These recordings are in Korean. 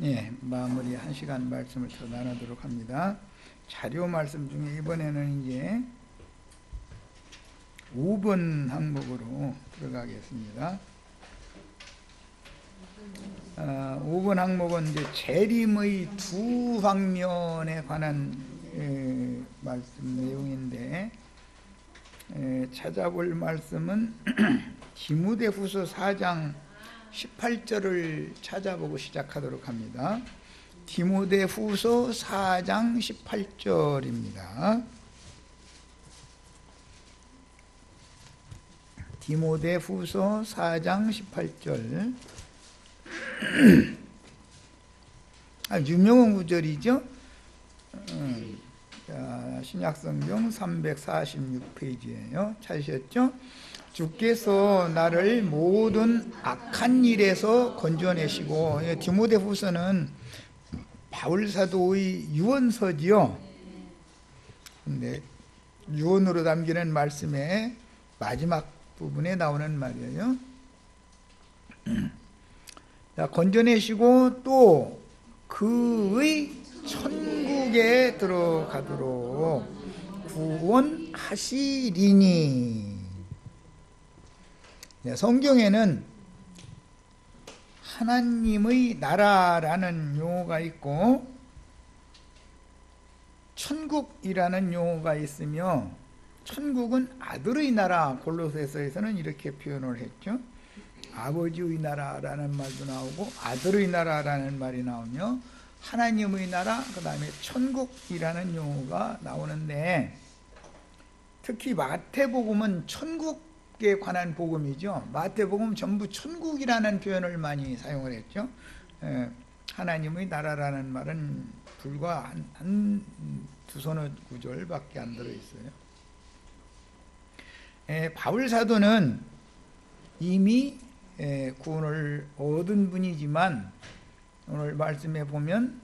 예, 마무리 1시간 말씀을 더 나누도록 합니다. 자료 말씀 중에 이번에는 이제 5번 항목으로 들어가겠습니다. 5번 항목은 이제 재림의 두 방면에 관한 말씀 내용인데, 찾아볼 말씀은 디모데후서 4장 18절을 찾아보고 시작하도록 합니다. 디모데후서 4장 18절입니다. 디모데후서 4장 18절. 유명한 구절이죠. 신약성경 346페이지예요. 찾으셨죠? 주께서 나를 모든 악한 일에서 건져내시고, 디모데후서는 바울사도의 유언서지요. 근데 유언으로 담기는 말씀의 마지막 부분에 나오는 말이에요. 건져내시고 또 그의 천국에 들어가도록 구원하시리니. 성경에는 하나님의 나라라는 용어가 있고 천국이라는 용어가 있으며, 천국은 아들의 나라, 골로새서에서는 이렇게 표현을 했죠. 아버지의 나라라는 말도 나오고 아들의 나라라는 말이 나오며, 하나님의 나라, 그 다음에 천국이라는 용어가 나오는데, 특히 마태복음은 천국에 관한 복음이죠. 마태복음 전부 천국이라는 표현을 많이 사용을 했죠. 하나님의 나라라는 말은 불과 한 두서너 구절밖에 안 들어있어요. 바울 사도는 이미 구원을 얻은 분이지만, 오늘 말씀에 보면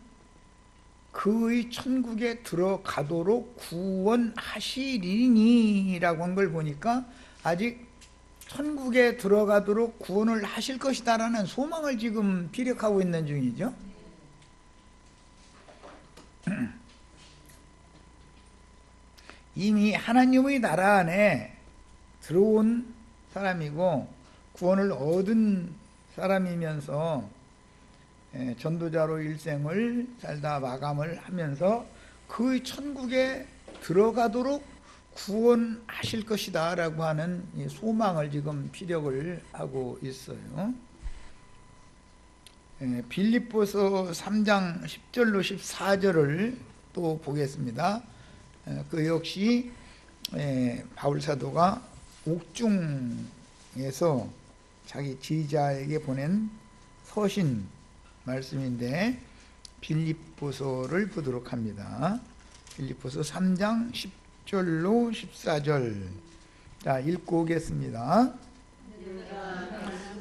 그의 천국에 들어가도록 구원하시리니 라고 한 걸 보니까 아직 천국에 들어가도록 구원을 하실 것이다 라는 소망을 지금 피력하고 있는 중이죠. 이미 하나님의 나라 안에 들어온 사람이고 구원을 얻은 사람이면서 전도자로 일생을 살다 마감을 하면서 그 천국에 들어가도록 구원하실 것이다 라고 하는 소망을 지금 피력을 하고 있어요. 빌립보서 3장 10절로 14절을 또 보겠습니다. 그 역시 바울사도가 옥중에서 자기 지휘자에게 보낸 서신 말씀인데, 빌립보서를 보도록 합니다. 빌립보서 3장 10절로 14절. 자, 읽고 오겠습니다.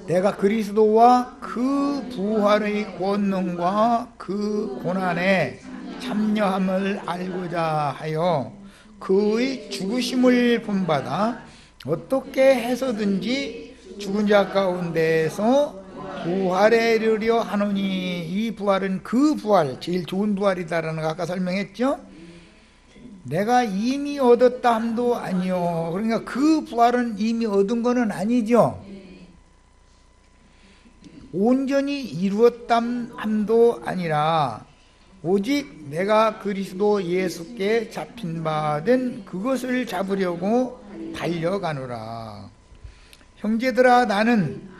내가 그리스도와 그 부활의 권능과 그 고난에 참여함을 알고자 하여 그의 죽으심을 본받아 어떻게 해서든지 죽은 자 가운데서 부활에 이르려 하노니. 이 부활은 그 부활, 제일 좋은 부활이다라는 거 아까 설명했죠. 내가 이미 얻었다 함도 아니요. 그러니까 그 부활은 이미 얻은 거는 아니죠. 온전히 이루었다 함도 아니라 오직 내가 그리스도 예수께 잡힌 바 된 그것을 잡으려고 달려가노라. 형제들아, 나는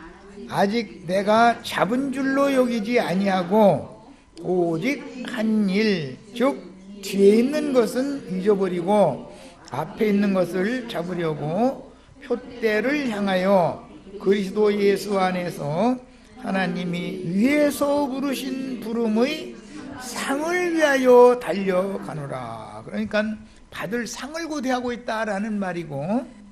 아직 내가 잡은 줄로 여기지 아니하고 오직 한 일, 즉 뒤에 있는 것은 잊어버리고 앞에 있는 것을 잡으려고 표대를 향하여 그리스도 예수 안에서 하나님이 위에서 부르신 부름의 상을 위하여 달려가노라. 그러니까 받을 상을 고대하고 있다라는 말이고,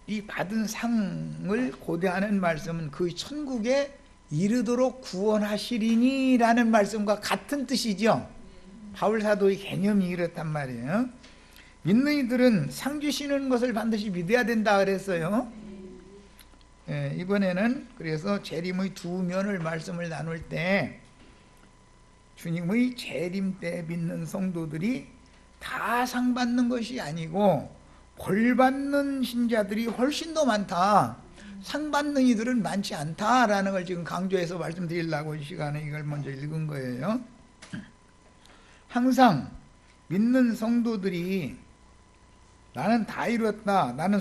이 받은 상을 고대하는 말씀은 그 천국에 이르도록 구원하시리니 라는 말씀과 같은 뜻이죠. 바울사도의 개념이 이렇단 말이에요. 믿는 이들은 상 주시는 것을 반드시 믿어야 된다 그랬어요. 이번에는 그래서 재림의 두 면을 말씀을 나눌 때 주님의 재림 때 믿는 성도들이 다 상 받는 것이 아니고 벌 받는 신자들이 훨씬 더 많다, 상 받는 이들은 많지 않다라는 걸 지금 강조해서 말씀드리려고 이 시간에 이걸 먼저 읽은 거예요. 항상 믿는 성도들이 나는 다 이뤘다, 나는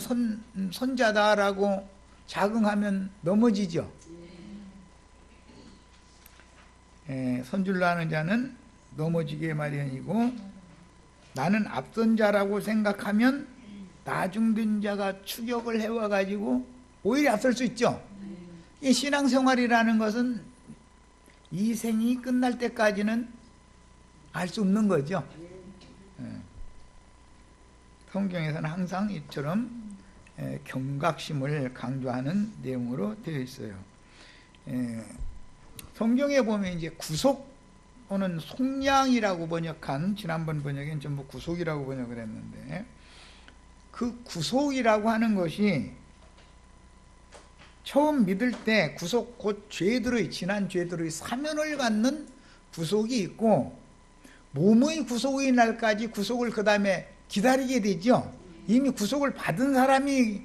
선자다라고 자긍하면 넘어지죠. 선줄로 하는 자는 넘어지게 마련이고, 나는 앞선 자라고 생각하면 나중된 자가 추격을 해와가지고 오히려 앞설 수 있죠. 이 신앙생활이라는 것은 이 생이 끝날 때까지는 알 수 없는 거죠. 성경에서는 항상 이처럼 경각심을 강조하는 내용으로 되어 있어요. 성경에 보면 이제 구속 또는 속량이라고 번역한, 지난번 번역엔 전부 구속이라고 번역을 했는데, 그 구속이라고 하는 것이 처음 믿을 때 구속, 곧 죄들의, 지난 죄들의 사면을 갖는 구속이 있고, 몸의 구속의 날까지 구속을 그 다음에 기다리게 되죠. 이미 구속을 받은 사람이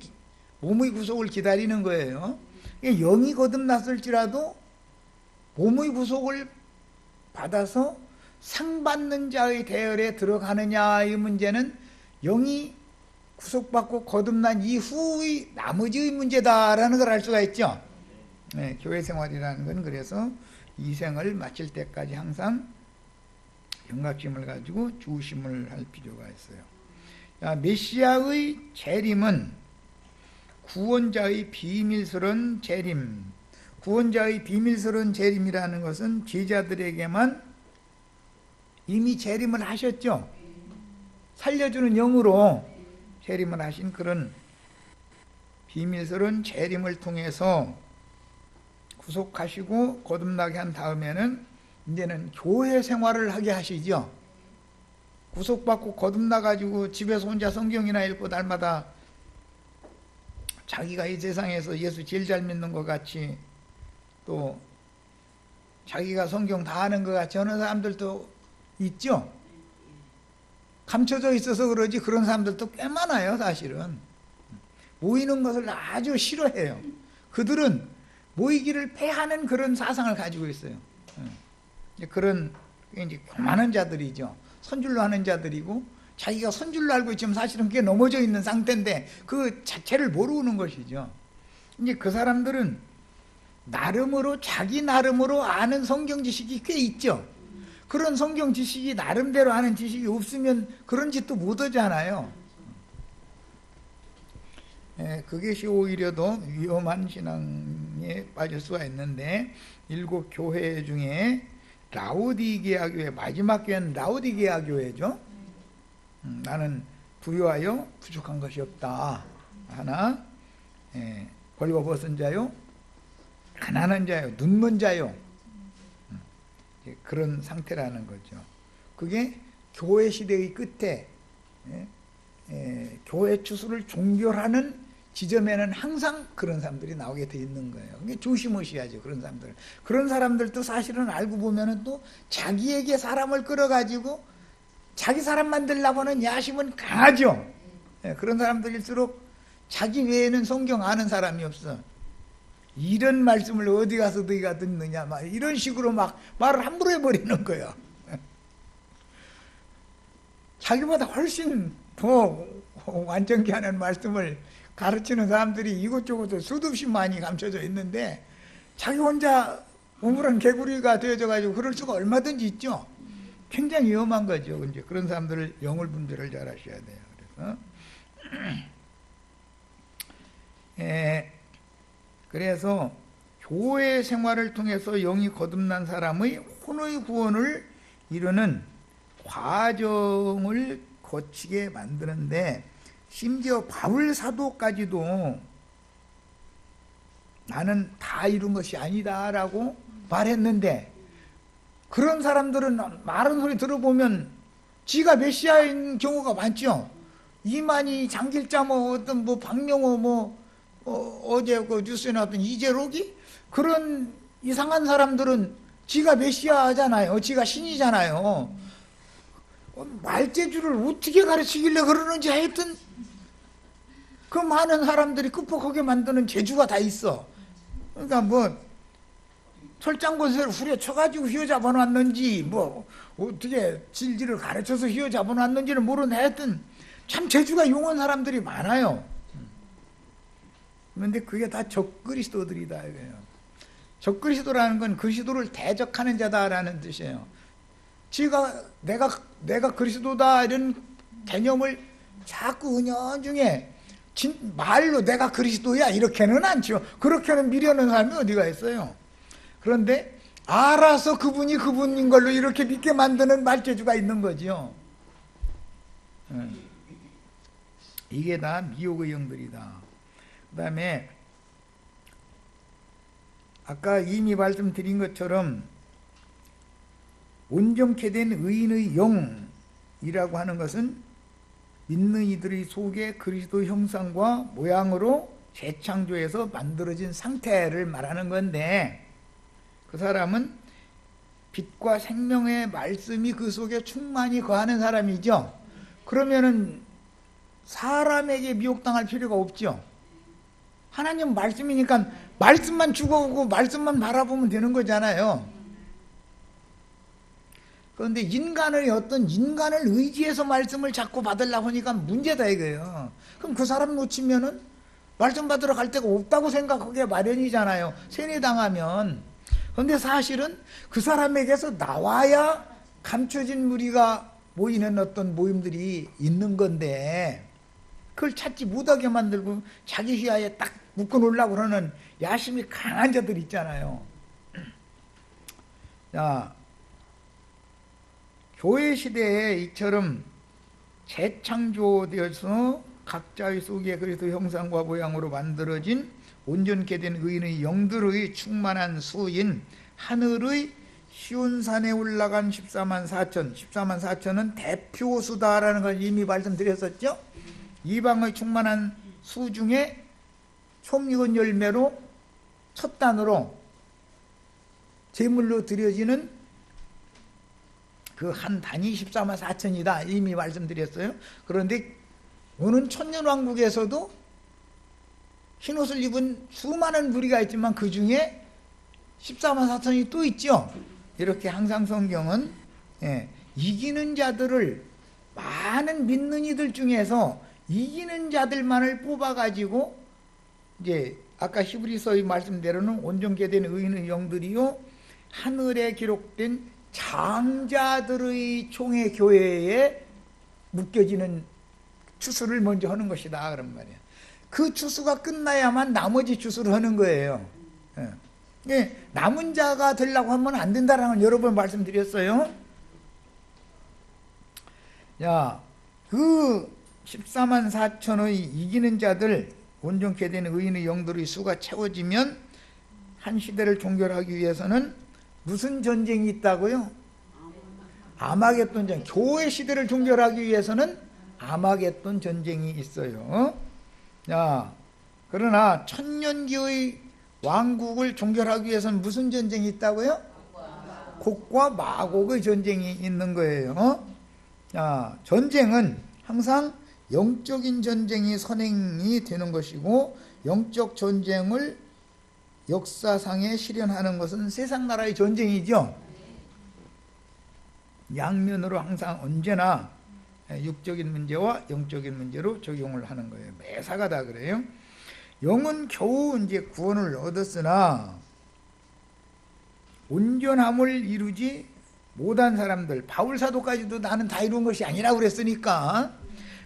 몸의 구속을 기다리는 거예요. 영이 거듭났을지라도 몸의 구속을 받아서 상 받는 자의 대열에 들어가느냐, 이 문제는 영이 구속받고 거듭난 이후의 나머지의 문제다라는 걸 알 수가 있죠. 교회 생활이라는 건 그래서 이 생을 마칠 때까지 항상 경각심을 가지고 주심을 할 필요가 있어요. 메시아의 재림은 구원자의 비밀스러운 재림, 구원자의 비밀스러운 재림이라는 것은 제자들에게만 이미 재림을 하셨죠. 살려주는 영으로 재림을 하신 그런 비밀스러운 재림을 통해서 구속하시고 거듭나게 한 다음에는 이제는 교회 생활을 하게 하시죠. 구속받고 거듭나가지고 집에서 혼자 성경이나 읽고 날마다 자기가 이 세상에서 예수 제일 잘 믿는 것 같이, 또 자기가 성경 다 아는 것 같이 하는 사람들도 있죠. 감춰져 있어서 그러지 그런 사람들도 꽤 많아요. 사실은 모이는 것을 아주 싫어해요. 그들은 모이기를 패하는 그런 사상을 가지고 있어요. 그런 이제 교만한 자들이죠. 선줄로 하는 자들이고, 자기가 선줄로 알고 있지만 사실은 그게 넘어져 있는 상태인데 그 자체를 모르는 것이죠. 이제 그 사람들은 나름으로, 자기 나름으로 아는 성경 지식이 꽤 있죠. 그런 성경 지식이 나름대로 아는 지식이 없으면 그런 짓도 못 하잖아요. 그것이 오히려 더 위험한 신앙에 빠질 수가 있는데, 7 교회 중에 라오디게아 교회, 마지막 교회는 라오디게아 교회죠. 나는 부유하여 부족한 것이 없다. 하나, 벌거벗은 자요, 가난한 자요, 눈먼 자요, 그런 상태라는 거죠. 그게 교회 시대의 끝에 교회 추수를 종결하는 지점에는 항상 그런 사람들이 나오게 돼 있는 거예요. 그게 조심하셔야죠. 그런 사람들. 그런 사람들도 사실은 알고 보면은 또 자기에게 사람을 끌어가지고 자기 사람 만들려고 하는 야심은 강하죠. 그런 사람들일수록 자기 외에는 성경 아는 사람이 없어. 이런 말씀을 어디 가서 너희가 듣느냐, 막 이런 식으로 막 말을 함부로 해버리는 거예요. 자기보다 훨씬 더 완전케 하는 말씀을 가르치는 사람들이 이곳저곳에 수도 없이 많이 감춰져 있는데, 자기 혼자 우물한 개구리가 되어져 가지고 그럴 수가 얼마든지 있죠. 굉장히 위험한 거죠. 이제 그런 사람들을, 영을 분별을 잘 하셔야 돼요. 그래서 교회 생활을 통해서 영이 거듭난 사람의 혼의 구원을 이루는 과정을 거치게 만드는데, 심지어 바울 사도까지도 나는 다 이룬 것이 아니다라고 말했는데, 그런 사람들은 말하는 소리 들어보면 지가 메시아인 경우가 많죠. 이만희, 장길자, 뭐 어떤 뭐 박명호, 뭐 어제 그 뉴스에 나왔던 이재록이 그런 이상한 사람들은 지가 메시아잖아요. 지가 신이잖아요. 말재주를 어떻게 가르치길래 그러는지 하여튼 그 많은 사람들이 끝복하게 만드는 재주가 다 있어. 그러니까 뭐 철장권세를 후려쳐가지고 휘어잡아 놨는지 뭐 어떻게 진리를 가르쳐서 휘어잡아 놨는지는 모르는데 하여튼 참 재주가 용한 사람들이 많아요. 그런데 그게 다 적그리스도들이다 이거예요. 적그리스도라는 건 그리스도를 대적하는 자다라는 뜻이에요. 내가 그리스도다 이런 개념을 자꾸 은연중에 말로 내가 그리스도야 이렇게는 않죠. 그렇게는 미려는 사람이 어디가 있어요. 그런데 알아서 그분이 그분인 걸로 이렇게 믿게 만드는 말재주가 있는 거지요. 이게 다 미혹의 영들이다. 그 다음에 아까 이미 말씀드린 것처럼 온전케 된 의인의 영이라고 하는 것은 믿는 이들의 속에 그리스도 형상과 모양으로 재창조해서 만들어진 상태를 말하는 건데, 그 사람은 빛과 생명의 말씀이 그 속에 충만히 거하는 사람이죠. 그러면은 사람에게 미혹당할 필요가 없죠. 하나님 말씀이니까 말씀만 죽어오고 말씀만 바라보면 되는 거잖아요. 그런데 인간의 어떤 인간을 의지해서 말씀을 자꾸 받으려고 하니까 문제다 이거예요. 그럼 그 사람 놓치면은 말씀 받으러 갈 데가 없다고 생각하게 마련이잖아요. 세뇌당하면. 그런데 사실은 그 사람에게서 나와야 감춰진 무리가 모이는 어떤 모임들이 있는 건데, 그걸 찾지 못하게 만들고 자기 휘하에 딱 묶어놓으려고 그러는 야심이 강한 자들 있잖아요. 자, 교회 시대에 이처럼 재창조되어서 각자의 속에 그리스도 형상과 모양으로 만들어진 온전케 된 의인의 영들의 충만한 수인 하늘의 시온산에 올라간 14만 4천, 14만 4천은 대표수다라는 걸 이미 말씀드렸었죠. 이방의 충만한 수 중에 솜익은 열매로 첫 단으로 제물로 드려지는 그 한 단이 14만 4천이다 이미 말씀드렸어요. 그런데 오는 천년왕국에서도 흰옷을 입은 수많은 무리가 있지만 그 중에 14만 4천이 또 있죠. 이렇게 항상 성경은 이기는 자들을, 많은 믿는 이들 중에서 이기는 자들만을 뽑아가지고, 이제 아까 히브리서의 말씀대로는 온전케 된 의인의 영들이요 하늘에 기록된 장자들의 총회 교회에 묶여지는 추수를 먼저 하는 것이다 그런 말이에요. 그 추수가 끝나야만 나머지 추수를 하는 거예요. 남은 자가 되려고 하면 안 된다라는 걸 여러 번 말씀드렸어요. 야, 그 14만 4천의 이기는 자들, 온전케 된 의인의 영들의 수가 채워지면 한 시대를 종결하기 위해서는 무슨 전쟁이 있다고요? 아마겟돈 전쟁. 교회 시대를 종결하기 위해서는 아마겟돈 전쟁이 있어요. 자, 그러나 천년기의 왕국을 종결하기 위해서는 무슨 전쟁이 있다고요? 곡과 마곡의 전쟁이 있는 거예요. 자, 전쟁은 항상 영적인 전쟁이 선행이 되는 것이고, 영적 전쟁을 역사상에 실현하는 것은 세상 나라의 전쟁이죠. 양면으로 항상 언제나 육적인 문제와 영적인 문제로 적용을 하는 거예요. 매사가 다 그래요. 영은 겨우 이제 구원을 얻었으나 온전함을 이루지 못한 사람들, 바울 사도까지도 나는 다 이룬 것이 아니라고 그랬으니까,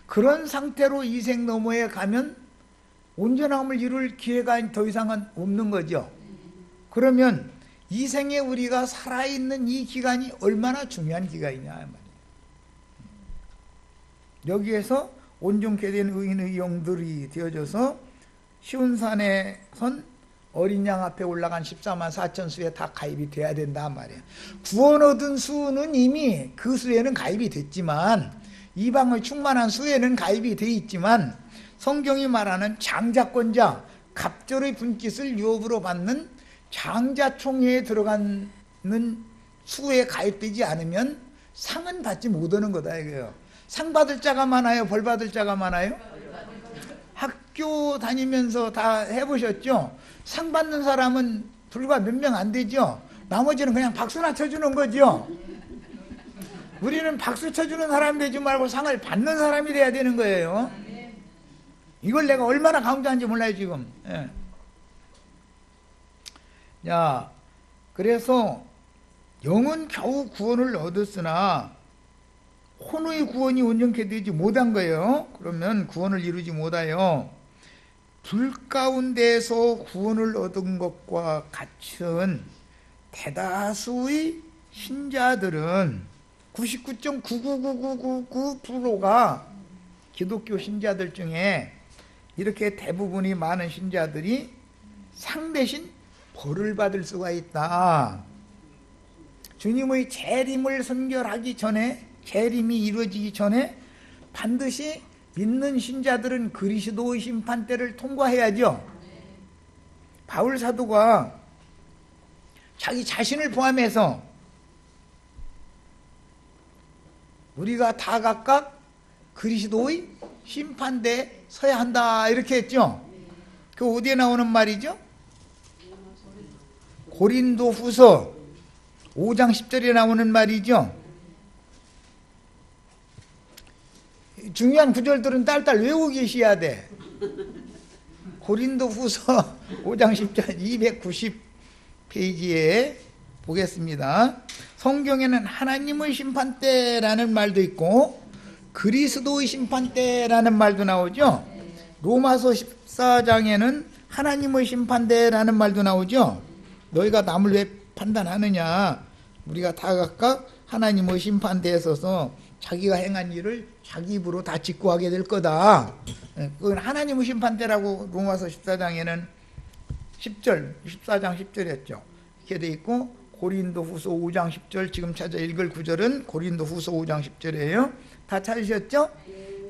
그런 상태로 이 생 너머에 가면 온전함을 이룰 기회가 더 이상은 없는 거죠. 그러면 이 생에 우리가 살아있는 이 기간이 얼마나 중요한 기간이냐 말이에요. 여기에서 온전케 된 의인의 영들이 되어져서 시온산에 선 어린 양 앞에 올라간 14만 4천 수에 다 가입이 돼야 된다 말이에요. 구원 얻은 수는 이미 그 수에는 가입이 됐지만, 이방의 충만한 수에는 가입이 돼 있지만, 성경이 말하는 장자권자, 갑절의 분깃을 유업으로 받는 장자총회에 들어가는 수에 가입되지 않으면 상은 받지 못하는 거다 이거예요. 상 받을 자가 많아요? 벌 받을 자가 많아요? 학교 다니면서 다 해보셨죠? 상 받는 사람은 불과 몇 명 안 되죠? 나머지는 그냥 박수나 쳐주는 거죠? 우리는 박수 쳐주는 사람이 되지 말고 상을 받는 사람이 돼야 되는 거예요. 이걸 내가 얼마나 강조하는지 몰라요 지금. 예. 자, 그래서 영은 겨우 구원을 얻었으나 혼의 구원이 온전케 되지 못한 거예요. 그러면 구원을 이루지 못하여 불 가운데서 구원을 얻은 것과 같은 대다수의 신자들은 99.99999%가 기독교 신자들 중에 이렇게 대부분이 많은 신자들이 상 대신 벌을 받을 수가 있다. 주님의 재림을 선결하기 전에, 재림이 이루어지기 전에 반드시 믿는 신자들은 그리스도의 심판대를 통과해야죠. 바울 사도가 자기 자신을 포함해서 우리가 다 각각 그리스도의 심판대에 서야 한다 이렇게 했죠. 그 어디에 나오는 말이죠? 고린도 후서 5장 10절에 나오는 말이죠. 중요한 구절들은 딸딸 외우고 계셔야 돼. 고린도 후서 5장 10절 290페이지에 보겠습니다. 성경에는 하나님의 심판대라는 말도 있고 그리스도의 심판대라는 말도 나오죠. 로마서 14장에는 하나님의 심판대라는 말도 나오죠. 너희가 남을 왜 판단하느냐. 우리가 다 각각 하나님의 심판대에 서서 자기가 행한 일을 자기 입으로 다 직구하게 될 거다. 그건 하나님의 심판대라고 로마서 14장에는 10절, 14장 10절이었죠. 이렇게 돼 있고 고린도 후서 5장 10절 지금 찾아 읽을 구절은 고린도 후서 5장 10절이에요. 다 찾으셨죠?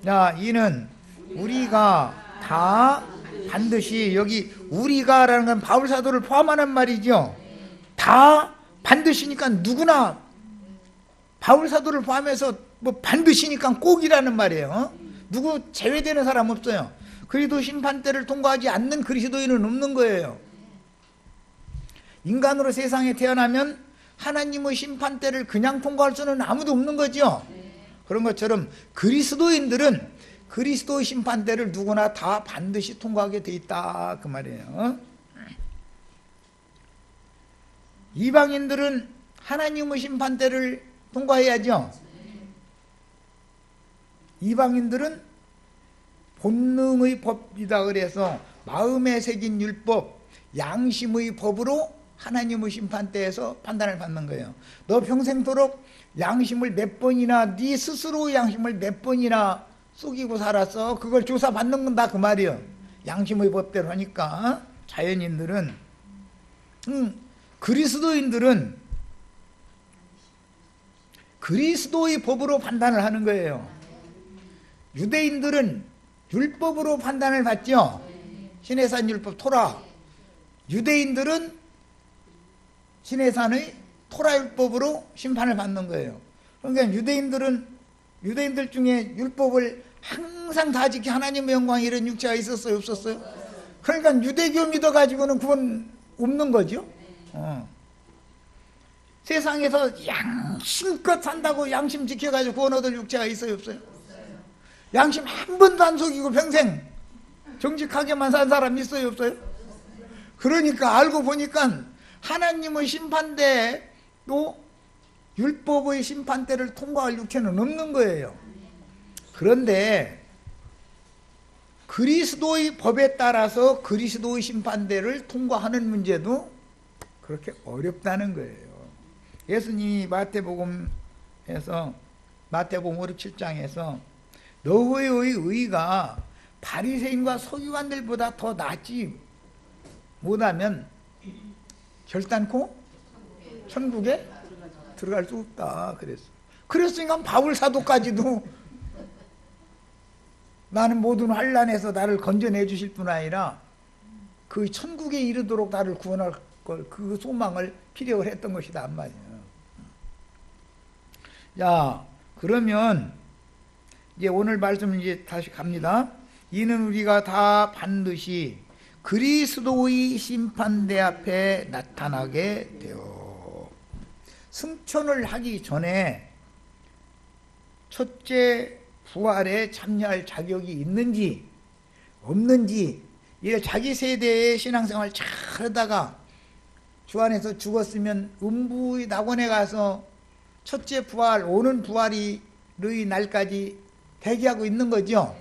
자, 이는 우리가 다 반드시, 여기 우리가라는 건 바울 사도를 포함하는 말이죠. 다 반드시니까 누구나 바울 사도를 포함해서 뭐 반드시니까 꼭이라는 말이에요. 누구 제외되는 사람 없어요. 그리도 심판대를 통과하지 않는 그리스도인은 없는 거예요. 인간으로 세상에 태어나면 하나님의 심판대를 그냥 통과할 수는 아무도 없는 거죠. 그런 것처럼 그리스도인들은 그리스도의 심판대를 누구나 다 반드시 통과하게 돼 있다 그 말이에요. 이방인들은 하나님의 심판대를 통과해야죠. 이방인들은 본능의 법이다 그래서 마음에 새긴 율법, 양심의 법으로 하나님의 심판대에서 판단을 받는 거예요. 너 평생도록 양심을 몇 번이나, 네 스스로 양심을 몇 번이나 속이고 살았어. 그걸 조사받는 건다 그 말이에요. 양심의 법대로 하니까. 자연인들은 그리스도인들은 그리스도의 법으로 판단을 하는 거예요. 유대인들은 율법으로 판단을 받죠. 시내산 율법 토라. 유대인들은 시내산의 토라 율법으로 심판을 받는 거예요. 그러니까 유대인들 중에 율법을 항상 다 지켜 하나님의 영광 이런 육체가 있었어요, 없었어요? 그러니까 유대교 믿어가지고는 구원 없는 거죠. 세상에서 양심껏 산다고 양심 지켜가지고 구원 얻을 육체가 있어요, 없어요? 양심 한 번도 안 속이고 평생 정직하게만 산 사람 있어요, 없어요? 그러니까 알고 보니까 하나님의 심판대도 율법의 심판대를 통과할 육체는 없는 거예요. 그런데 그리스도의 법에 따라서 그리스도의 심판대를 통과하는 문제도 그렇게 어렵다는 거예요. 예수님이 마태복음 5, 7장에서 너희의 의가 바리새인과 서기관들보다 더 낫지 못하면 결단코 천국에 들어갈 수 없다 그랬어. 그랬으니까 바울 사도까지도 나는 모든 환난에서 나를 건져내 주실 뿐 아니라 그 천국에 이르도록 나를 구원할 걸, 그 소망을 피력을 했던 것이다 한 말이에요. 자, 그러면 이제 오늘 말씀 이제 다시 갑니다. 이는 우리가 다 반드시 그리스도의 심판대 앞에 나타나게 되어 승천을 하기 전에 첫째 부활에 참여할 자격이 있는지 없는지, 이래 자기 세대의 신앙생활 잘 하다가 주 안에서 죽었으면 음부의 낙원에 가서 첫째 부활, 오는 부활의 날까지 대기하고 있는 거죠.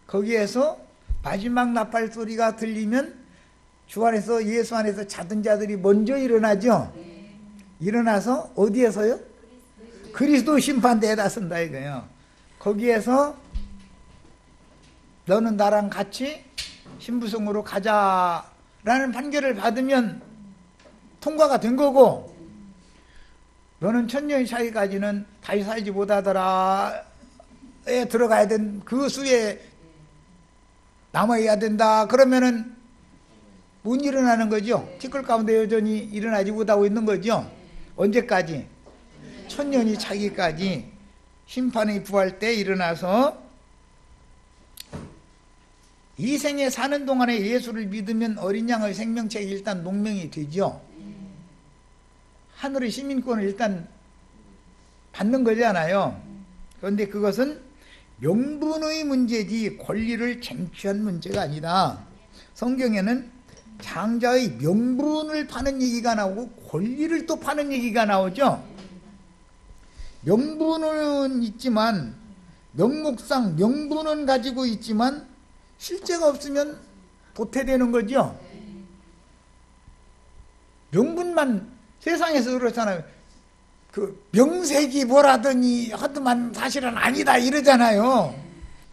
거기에서 마지막 나팔 소리가 들리면 주 안에서, 예수 안에서 자던 자들이 먼저 일어나죠. 일어나서 어디에서요? 그리스도 심판대에 나선다 이거예요. 거기에서 너는 나랑 같이 신부성으로 가자라는 판결을 받으면 통과가 된 거고, 너는 천년이 차기까지는 다시 살지 못하더라에 들어가야 된 그 수에 남아야 된다. 그러면은 못 일어나는 거죠. 티끌 가운데 여전히 일어나지 못하고 있는 거죠. 언제까지? 천년이 차기까지 심판의 부활 때 일어나서 이 생에 사는 동안에 예수를 믿으면 어린 양의 생명책이 일단 농명이 되죠. 하늘의 시민권을 일단 받는 거잖아요. 그런데 그것은 명분의 문제지 권리를 쟁취한 문제가 아니다. 성경에는 장자의 명분을 파는 얘기가 나오고 권리를 또 파는 얘기가 나오죠. 명분은 있지만, 명목상 명분은 가지고 있지만 실제가 없으면 도태되는 거죠. 명분만 세상에서 그렇잖아요. 그 명색이 뭐라더니 하더만 사실은 아니다 이러잖아요.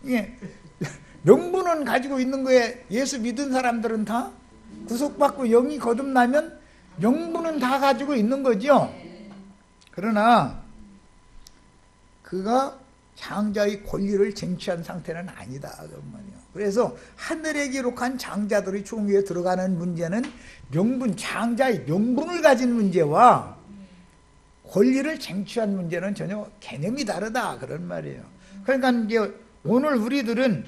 이게 명분은 가지고 있는 거에 예수 믿은 사람들은 다 구속받고 영이 거듭나면 명분은 다 가지고 있는 거죠. 그러나 그가 장자의 권리를 쟁취한 상태는 아니다. 그래서 하늘에 기록한 장자들의 총회에 들어가는 문제는 명분, 장자의 명분을 가진 문제와 권리를 쟁취한 문제는 전혀 개념이 다르다. 그런 말이에요. 그러니까 이제 오늘 우리들은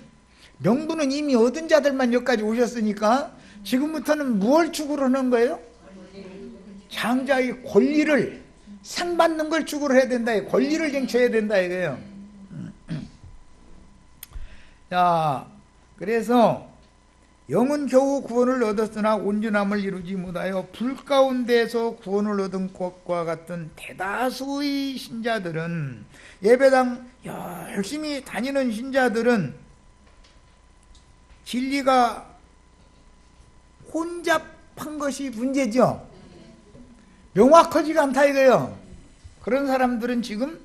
명분은 이미 얻은 자들만 여기까지 오셨으니까 지금부터는 무엇을 추구를 하는 거예요? 장자의 권리를, 상 받는 걸 추구를 해야 된다. 권리를 쟁취해야 된다 이거예요. 자, 그래서 영은 겨우 구원을 얻었으나 온전함을 이루지 못하여 불 가운데서 구원을 얻은 것과 같은 대다수의 신자들은, 예배당 열심히 다니는 신자들은 진리가 혼잡한 것이 문제죠. 명확하지가 않다 이거예요. 그런 사람들은 지금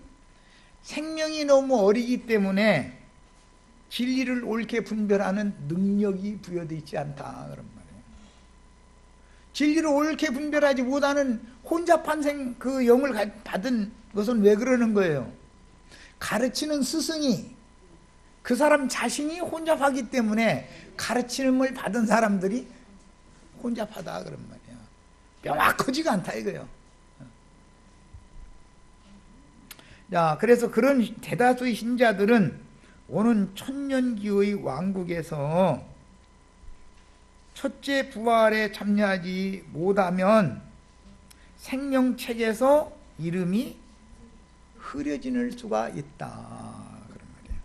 생명이 너무 어리기 때문에 진리를 옳게 분별하는 능력이 부여되어 있지 않다 그런 말이에요. 진리를 옳게 분별하지 못하는 혼잡한 그 영을 받은 것은 왜 그러는 거예요? 가르치는 스승이, 그 사람 자신이 혼잡하기 때문에 가르침을 받은 사람들이 혼잡하다 그런 말이에요. 명확하지가 않다 이거예요. 자, 그래서 그런 대다수의 신자들은 오는 천년기의 왕국에서 첫째 부활에 참여하지 못하면 생명책에서 이름이 흐려질 수가 있다 그런 말이에요.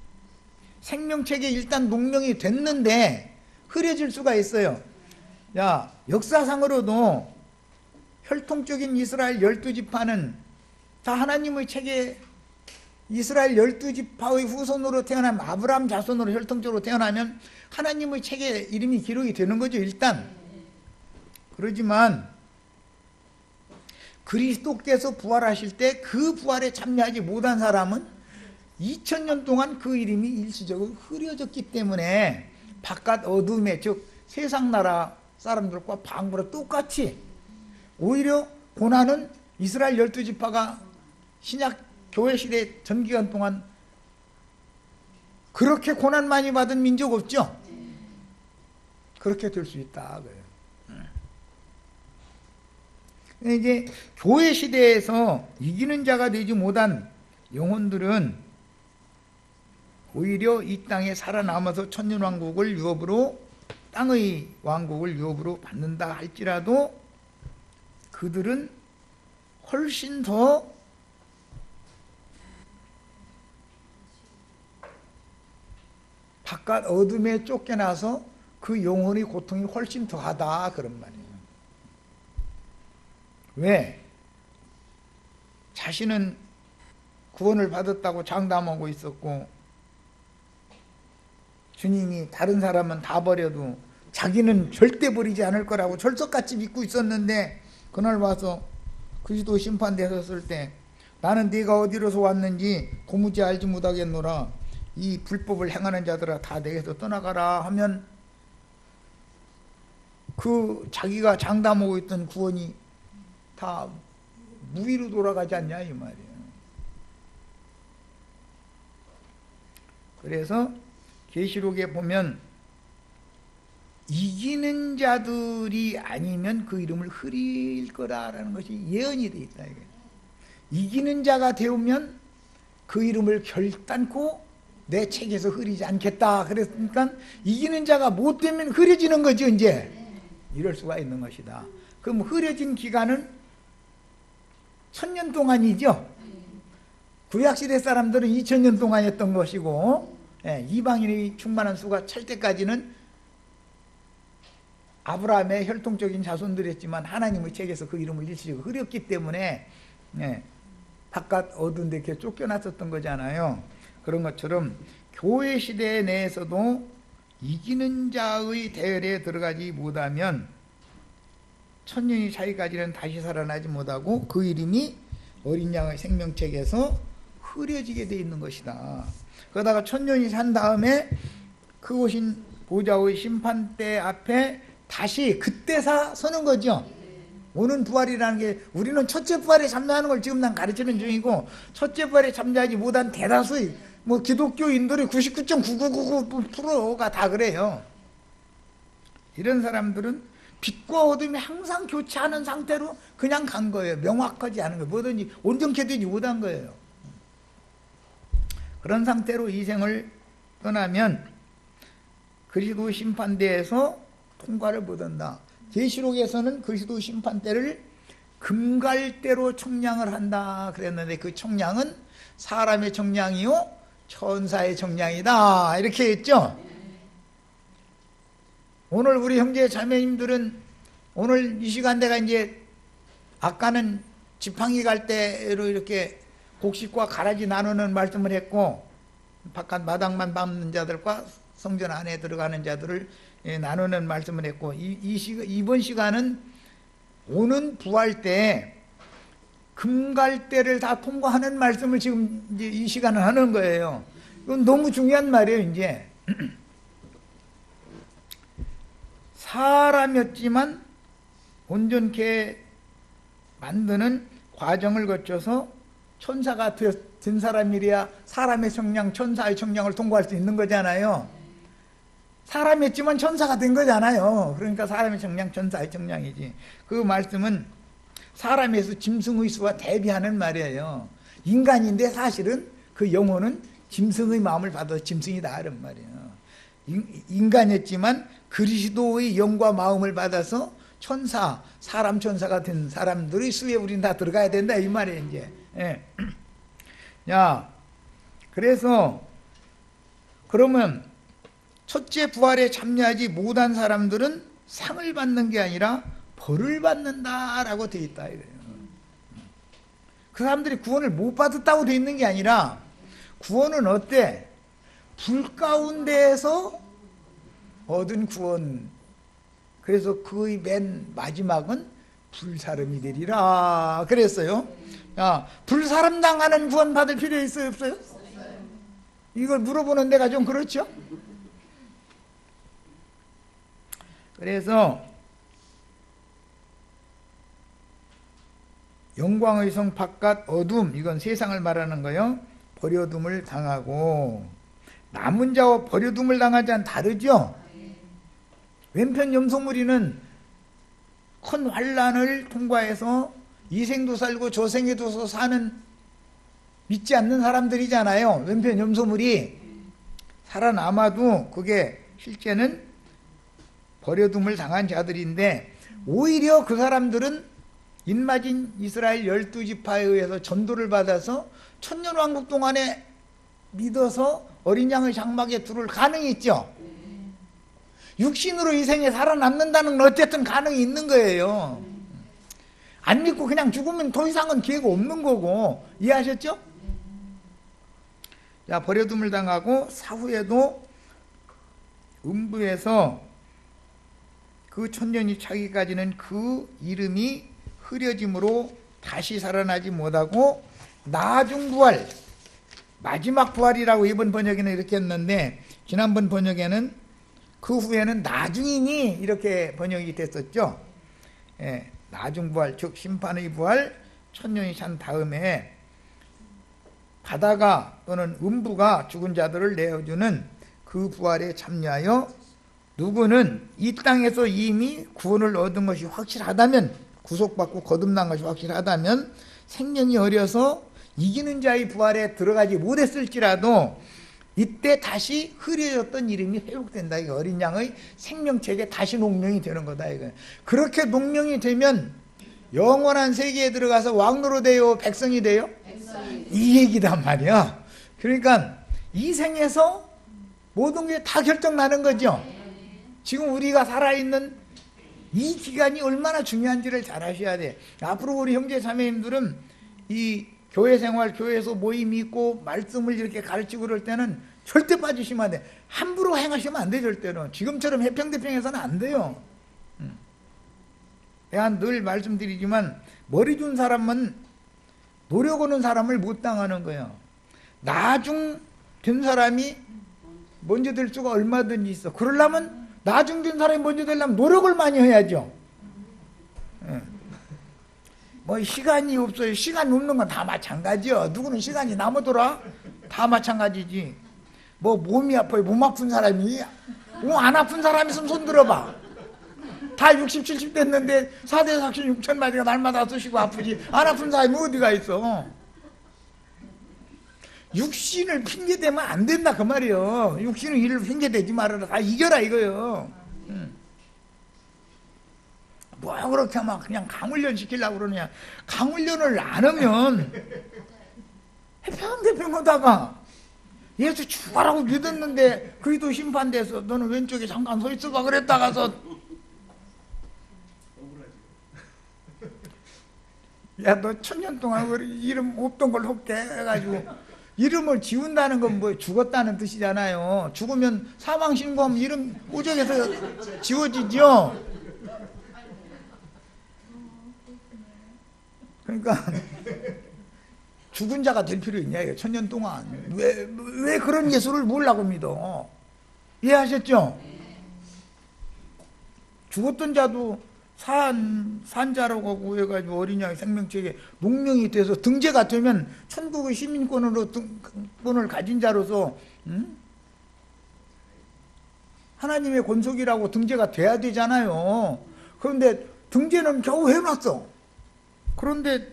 생명책에 일단 농명이 됐는데 흐려질 수가 있어요. 야, 역사상으로도 혈통적인 이스라엘 12지파는 다 하나님의 책에, 이스라엘 12지파의 후손으로 태어나면, 아브라함 자손으로 혈통적으로 태어나면 하나님의 책에 이름이 기록이 되는 거죠 일단. 그러지만 그리스도께서 부활하실 때 그 부활에 참여하지 못한 사람은 2000년 동안 그 이름이 일시적으로 흐려졌기 때문에 바깥 어둠에, 즉 세상 나라 사람들과 방부로 똑같이, 오히려 고난은 이스라엘 12지파가 신약 교회 시대 전 기간 동안 그렇게 고난 많이 받은 민족 없죠. 그렇게 될 수 있다. 이제 교회 시대에서 이기는 자가 되지 못한 영혼들은 오히려 이 땅에 살아남아서 천년왕국을 유업으로, 땅의 왕국을 유업으로 받는다 할지라도 그들은 훨씬 더 바깥 어둠에 쫓겨나서 그 영혼의 고통이 훨씬 더하다, 그런 말이에요. 왜? 자신은 구원을 받았다고 장담하고 있었고, 주님이 다른 사람은 다 버려도 자기는 절대 버리지 않을 거라고 철석같이 믿고 있었는데, 그날 와서 그리스도 심판대에 섰을 때 나는 네가 어디로서 왔는지 도무지 알지 못하겠노라, 이 불법을 행하는 자들아 다 내게서 떠나가라 하면 그 자기가 장담하고 있던 구원이 다 무위로 돌아가지 않냐 이 말이에요. 그래서 계시록에 보면 이기는 자들이 아니면 그 이름을 흐릴 거라라는 것이 예언이 되어 있다. 이기는 자가 되면 그 이름을 결단코 내 책에서 흐리지 않겠다. 그랬으니까 이기는 자가 못 되면 흐려지는 거죠. 이제 이럴 수가 있는 것이다. 그럼 흐려진 기간은 1000년 동안이죠. 구약시대 사람들은 2000년 동안이었던 것이고, 이방인이 충만한 수가 찰 때까지는 아브라함의 혈통적인 자손들이었지만 하나님의 책에서 그 이름을 일시적으로 흐렸기 때문에 바깥 어두운 데 이렇게 쫓겨났었던 거잖아요. 그런 것처럼 교회 시대 내에서도 이기는 자의 대열에 들어가지 못하면 천년이 차이까지는 다시 살아나지 못하고 그 이름이 어린 양의 생명책에서 흐려지게 돼 있는 것이다. 그러다가 천년이 산 다음에 크고신 보좌의 심판대 앞에 다시 그때사 서는 거죠. 오는 부활이라는 게, 우리는 첫째 부활에 참여하는 걸 지금 난 가르치는 중이고, 첫째 부활에 참여하지 못한 대다수의 기독교인들의 99.9999%가 다 그래요. 이런 사람들은 빛과 어둠이 항상 교차하는 상태로 그냥 간 거예요. 명확하지 않은 거예요. 뭐든지 온전케 되지 못한 거예요. 그런 상태로 이 생을 떠나면 그리스도 심판대에서 통과를 못한다. 계시록에서는 그리스도 심판대를 금갈대로 청량을 한다 그랬는데, 그 청량은 사람의 청량이요 천사의 청량이다 이렇게 했죠. 오늘 우리 형제 자매님들은 오늘 이 시간대가 이제, 아까는 지팡이 갈대로 이렇게 곡식과 가라지 나누는 말씀을 했고, 바깥 마당만 밟는 자들과 성전 안에 들어가는 자들을 나누는 말씀을 했고, 이번 시간은 오는 부활 때 금갈대를 다 통과하는 말씀을 지금 이제 이 시간은 하는 거예요. 이건 너무 중요한 말이에요. 이제 사람이었지만 온전케 만드는 과정을 거쳐서 천사가 된 사람이래야 사람의 청량, 천사의 청량을 통과할 수 있는 거잖아요. 사람이었지만 천사가 된 거잖아요. 그러니까 사람의 청량, 천사의 청량이지. 그 말씀은 사람에서 짐승의 수와 대비하는 말이에요. 인간인데 사실은 그 영혼은 짐승의 마음을 받아서 짐승이다 이런 말이에요. 인간이었지만 그리스도의 영과 마음을 받아서 천사, 사람 천사가 된 사람들의 수에 우리는 다 들어가야 된다 이 말이에요. 이제. 야, 그래서 그러면 첫째 부활에 참여하지 못한 사람들은 상을 받는 게 아니라 벌을 받는다라고 되어 있다 이래요. 그 사람들이 구원을 못 받았다고 되어 있는 게 아니라, 구원은 어때? 불 가운데에서 얻은 구원. 그래서 그의 맨 마지막은 불사름이 되리라 그랬어요. 야, 불사름 당하는 구원 받을 필요 있어요 없어요? 이걸 물어보는 데가 좀 그렇죠? 그래서 영광의 성 바깥 어둠, 이건 세상을 말하는 거요. 버려둠을 당하고, 남은 자와 버려둠을 당한 자는 다르죠. 왼편 염소무리는 큰 환란을 통과해서 이 생도 살고 저 생에도 사는 믿지 않는 사람들이잖아요. 왼편 염소물이 살아남아도 그게 실제는 버려둠을 당한 자들인데, 오히려 그 사람들은 인마진 이스라엘 12지파에 의해서 전도를 받아서 천년왕국 동안에 믿어서 어린 양의 장막에 들어올 가능이 있죠. 육신으로 이 생에 살아남는다는 건 어쨌든 가능이 있는 거예요. 안 믿고 그냥 죽으면 더 이상은 기회가 없는 거고. 이해하셨죠? 자, 버려둠을 당하고 사후에도 음부에서 그 천년이 차기까지는 그 이름이 흐려짐으로 다시 살아나지 못하고 나중부활, 마지막 부활이라고 이번 번역에는 이렇게 했는데, 지난번 번역에는 그 후에는 나중이니 이렇게 번역이 됐었죠. 예, 나중부활, 즉 심판의 부활, 천년이 찬 다음에 바다가 또는 음부가 죽은 자들을 내어주는 그 부활에 참여하여, 누구는 이 땅에서 이미 구원을 얻은 것이 확실하다면, 구속받고 거듭난 것이 확실하다면 생명이 어려서 이기는 자의 부활에 들어가지 못했을지라도 이때 다시 흐려졌던 이름이 회복된다. 이거 어린 양의 생명책에 다시 농명이 되는 거다. 이거. 그렇게 농명이 되면 영원한 세계에 들어가서 왕노로 돼요, 백성이 돼요? 백성이. 이 얘기단 말이야. 그러니까 이 생에서 모든 게 다 결정나는 거죠. 지금 우리가 살아있는 이 기간이 얼마나 중요한지를 잘 아셔야 돼. 앞으로 우리 형제 자매님들은 이 교회 생활, 교회에서 모임이 있고 말씀을 이렇게 가르치고 그럴 때는 절대 빠지시면 안 돼. 함부로 행하시면 안 돼, 절대로. 지금처럼 해평대평해서는 안 돼요. 내가 늘 말씀드리지만, 머리 준 사람은 노력 오는 사람을 못 당하는 거예요. 나중 된 사람이 먼저 될 수가 얼마든지 있어. 그러려면 나중 된 사람이 먼저 되려면 노력을 많이 해야죠. 뭐 시간이 없어요. 시간이 없는 건 다 마찬가지요. 누구는 시간이 남아돌아? 다 마찬가지지. 뭐 몸이 아파요. 몸 아픈 사람이, 안 아픈 사람 있으면 손 들어봐. 다 60, 70 됐는데 4대 4신 6천 마디가 날마다 쓰시고 아프지. 안 아픈 사람이 어디가 있어. 육신을 핑계대면 안 된다 그 말이에요. 육신은 일을 핑계대지 말아라. 다 이겨라 이거요. 뭐 그렇게 막 그냥 강훈련 시키려고 그러냐. 강훈련을 안 하면 해평대평하다가 예수 죽어라고 믿었는데 그리도 심판돼서 너는 왼쪽에 잠깐 서 있어봐 그랬다가서 야 너 천년 동안 이름 없던 걸 혹게 해가지고, 이름을 지운다는 건 뭐 죽었다는 뜻이잖아요. 죽으면 사망신고하면 이름 오적에서 지워지죠. 그러니까 죽은 자가 될 필요 있냐 이거. 천년 동안 왜 그런 예수를 몰라고 믿어. 이해하셨죠? 죽었던 자도 산자라고 하고 해가지고 어린 양의 생명책에 농명이 돼서 등재가 되면 천국의 시민권으로 등권을 가진 자로서 하나님의 권속이라고 등재가 돼야 되잖아요. 그런데 등재는 겨우 해놨어. 그런데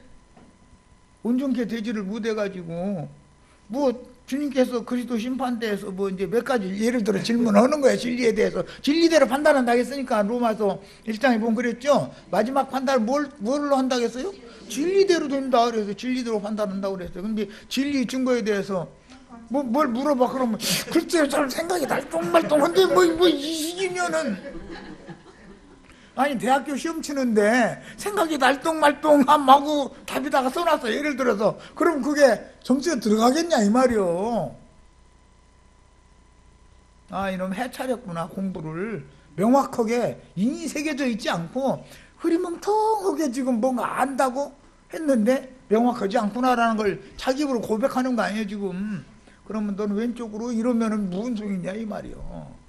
온전케 되지를 못해가지고 뭐 주님께서 그리스도 심판대에서 뭐 이제 몇 가지 예를 들어 질문하는 거예요. 진리에 대해서. 진리대로 판단한다고 했으니까 로마서 1장에 보면 그랬죠. 마지막 판단을 뭘로 한다고 했어요? 진리대로 된다 그래서 진리대로 판단한다고 그랬어요. 근데 진리 증거에 대해서 뭘 물어봐 그러면 글쎄요 잘 생각이 날똥말똥한데 뭐 이 시기면은, 아니 대학교 시험 치는데 생각이 날똥말똥하고 답에다가 써놨어. 예를 들어서. 그럼 그게 점수에 들어가겠냐 이 말이요. 아 이놈 해차렸구나. 공부를 명확하게 인이 새겨져 있지 않고 흐리멍텅하게 지금 뭔가 안다고 했는데 명확하지 않구나라는 걸 자기 입으로 고백하는 거 아니에요 지금. 그러면 너는 왼쪽으로 이러면은 무슨 소리냐 이 말이요.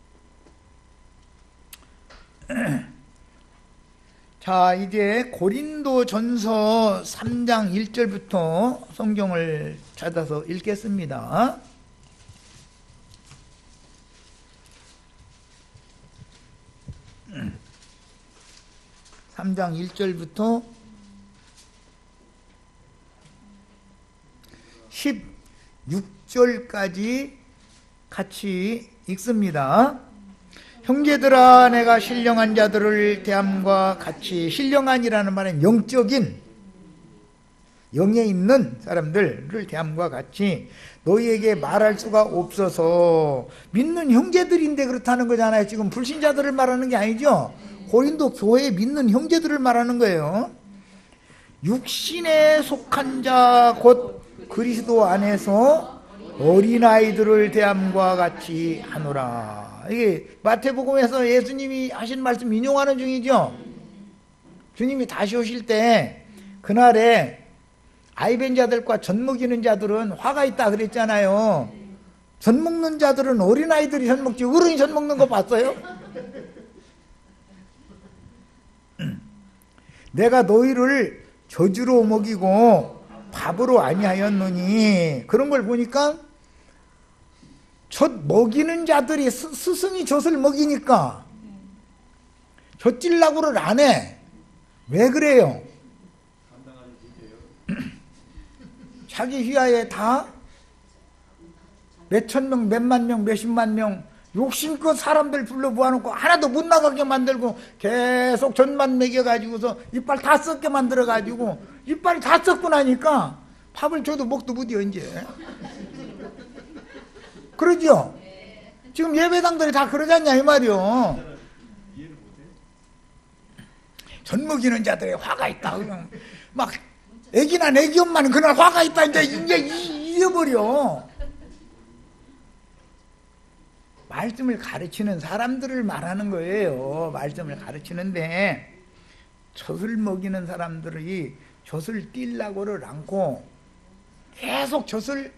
자, 이제 고린도전서 3장 1절부터 성경을 찾아서 읽겠습니다. 3장 1절부터 16절까지 같이 읽습니다. 형제들아, 내가 신령한 자들을 대함과 같이, 신령한이라는 말은 영적인, 영에 있는 사람들을 대함과 같이 너희에게 말할 수가 없어서, 믿는 형제들인데 그렇다는 거잖아요. 지금 불신자들을 말하는 게 아니죠. 고린도 교회에 믿는 형제들을 말하는 거예요. 육신에 속한 자 곧 그리스도 안에서 어린아이들을 대함과 같이 하노라. 이게 마태복음에서 예수님이 하신 말씀 인용하는 중이죠. 주님이 다시 오실 때 그날에 아이벤 자들과 젖 먹이는 자들은 화가 있다 그랬잖아요. 젖 먹는 자들은 어린아이들이 젖 먹지 어른이 젖 먹는 거 봤어요? 내가 너희를 젖으로 먹이고 밥으로 아니하였느니, 그런 걸 보니까 젖 먹이는 자들이 스승이 젖을 먹이니까 젖질라고를 안 해. 왜 그래요? 자기 휘하에 다 몇천 명, 몇만 명, 몇십만 명 욕심껏 사람들 불러 모아놓고 하나도 못 나가게 만들고 계속 젖만 먹여가지고서 이빨 다 썩게 만들어가지고 이빨이 다 썩고 나니까 밥을 줘도 목도 못이요 이제. 그러죠? 지금 예배당들이 다 그러지 않냐 이 말이요. 젖 먹이는 자들의 화가 있다. 그냥 막 애기나 애기 엄마는 그날 화가 있다 이제 잊어버려. 말씀을 가르치는 사람들을 말하는 거예요. 말씀을 가르치는데 젖을 먹이는 사람들이 젖을 띠려고를 않고 계속 젖을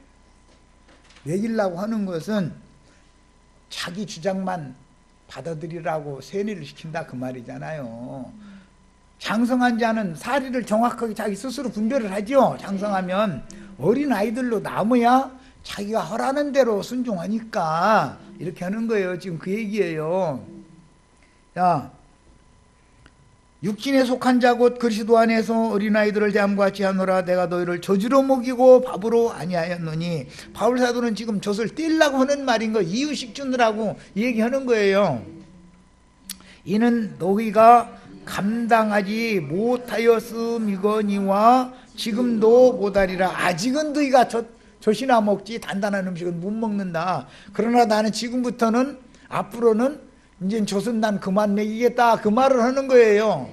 먹이려고 하는 것은 자기 주장만 받아들이라고 세뇌를 시킨다 그 말이잖아요. 장성한 자는 사리를 정확하게 자기 스스로 분별을 하죠. 장성하면 어린아이들로 남아야 자기가 하라는 대로 순종하니까 이렇게 하는 거예요. 지금 그 얘기예요. 자, 육신에 속한 자 곧 그리스도 안에서 어린아이들을 대함과 같이 하노라. 내가 너희를 젖으로 먹이고 밥으로 아니하였느니, 바울 사도는 지금 젖을 띠려고 하는 말인 거, 이유식 주느라고 얘기하는 거예요. 이는 너희가 감당하지 못하였음이거니와 지금도 못하리라. 아직은 너희가 젖이나 먹지 단단한 음식은 못 먹는다. 그러나 나는 지금부터는 앞으로는 이제 젖은 난 그만 먹이겠다 그 말을 하는 거예요.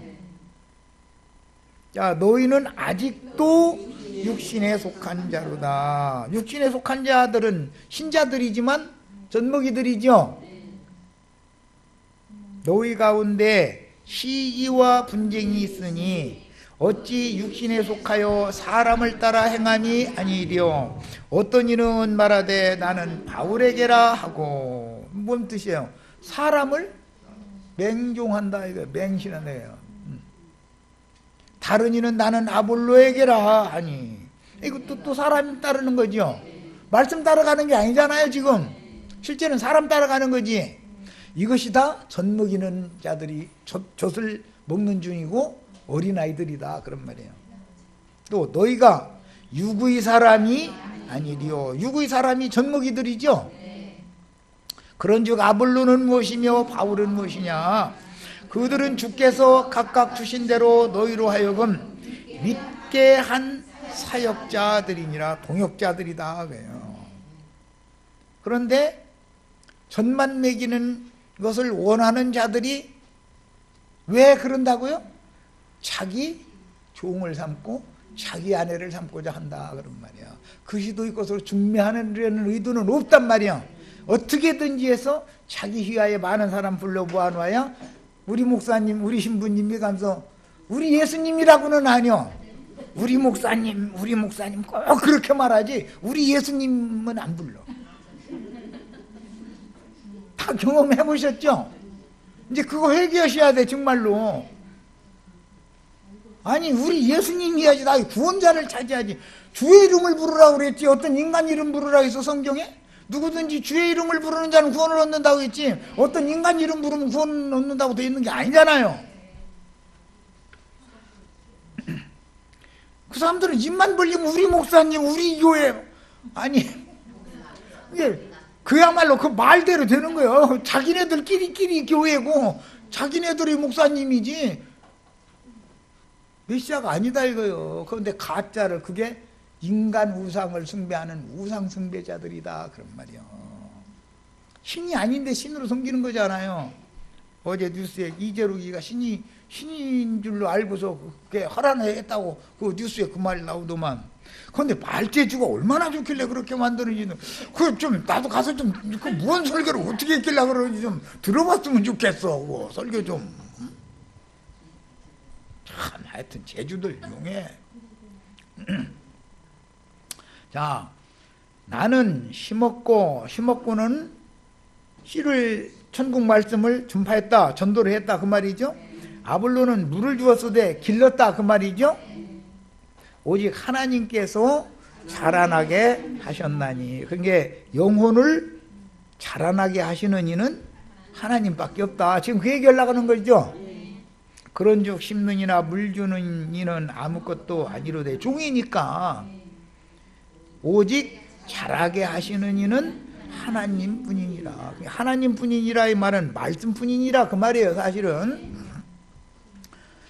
자, 너희는 아직도 육신에 속한 자로다. 육신에 속한 자들은 신자들이지만 젖먹이들이죠. 너희 가운데 시기와 분쟁이 있으니 어찌 육신에 속하여 사람을 따라 행함이 아니리요. 어떤 이는 말하되 나는 바울에게라 하고. 뭔 뜻이에요? 사람을 맹종한다 이거, 맹신한다 이거. 다른 이는 나는 아볼로에게라 하니. 이것도 또 사람 따르는 거죠. 말씀 따라가는 게 아니잖아요. 지금 실제는 사람 따라가는 거지. 이것이 다 젖 먹이는 자들이 젖을 먹는 중이고 어린아이들이다 그런 말이에요. 또 너희가 육의 사람이 아니리요. 육의 사람이 젖 먹이들이죠. 그런즉 아볼로는 무엇이며 바울은 무엇이냐. 그들은 주께서 각각 주신 대로 너희로 하여금 믿게 한 사역자들이니라. 동역자들이다 그래요. 그런데 젖만 먹이는 것을 원하는 자들이 왜 그런다고요? 자기 종을 삼고 자기 아내를 삼고자 한다 그런 말이야. 그리스도의 것으로 중매하는 의도는 없단 말이야. 어떻게든지 해서 자기 휘하에 많은 사람 불러 모아놔야 우리 목사님, 우리 신부님이 가면서 우리 예수님이라고는 아니요. 우리 목사님 꼭 그렇게 말하지 우리 예수님은 안 불러. 다 경험해 보셨죠? 이제 그거 회개하셔야 돼 정말로. 아니 우리 예수님이 해야지. 나 구원자를 찾아야지. 주의 이름을 부르라고 그랬지. 어떤 인간 이름 부르라고 했어 성경에? 누구든지 주의 이름을 부르는 자는 구원을 얻는다고 했지 어떤 인간 이름 부르면 구원을 얻는다고 되어 있는 게 아니잖아요. 사람들은 입만 벌리면 우리 목사님, 우리 교회. 아니, 이게 그야말로 그 말대로 되는 거예요. 자기네들끼리 교회고 자기네들이 목사님이지 메시아가 아니다 이거요. 그런데 가짜를, 그게 인간 우상을 숭배하는 우상 숭배자들이다 그런 말이요. 신이 아닌데 신으로 섬기는 거잖아요. 어제 뉴스에 이재록이가 신인 줄로 알고서 그게 허락했다고 그 뉴스에 그 말이 나오더만. 그런데 말재주가 얼마나 좋길래 그렇게 만드는지는, 그 좀 나도 가서 좀 그 무언 설교를 어떻게 했길래 그러는지 좀 들어봤으면 좋겠어. 그 설교 좀. 참 하여튼 재주들 용해. 자, 나는 심었고는 씨를, 천국 말씀을 전파했다, 전도를 했다 그 말이죠. 아볼로는 물을 주었으되 길렀다 그 말이죠. 오직 하나님께서 자라나게 하셨나니. 그러니까 영혼을 자라나게 하시는 이는 하나님밖에 없다. 지금 그 얘기 하려고 하는 거죠. 그런즉 심는 이나 물 주는 이는 아무것도 아니로되, 종이니까 오직 자라게 하시는 이는 하나님뿐이니라. 하나님뿐이니라 이 말은 말씀뿐이니라 그 말이에요 사실은.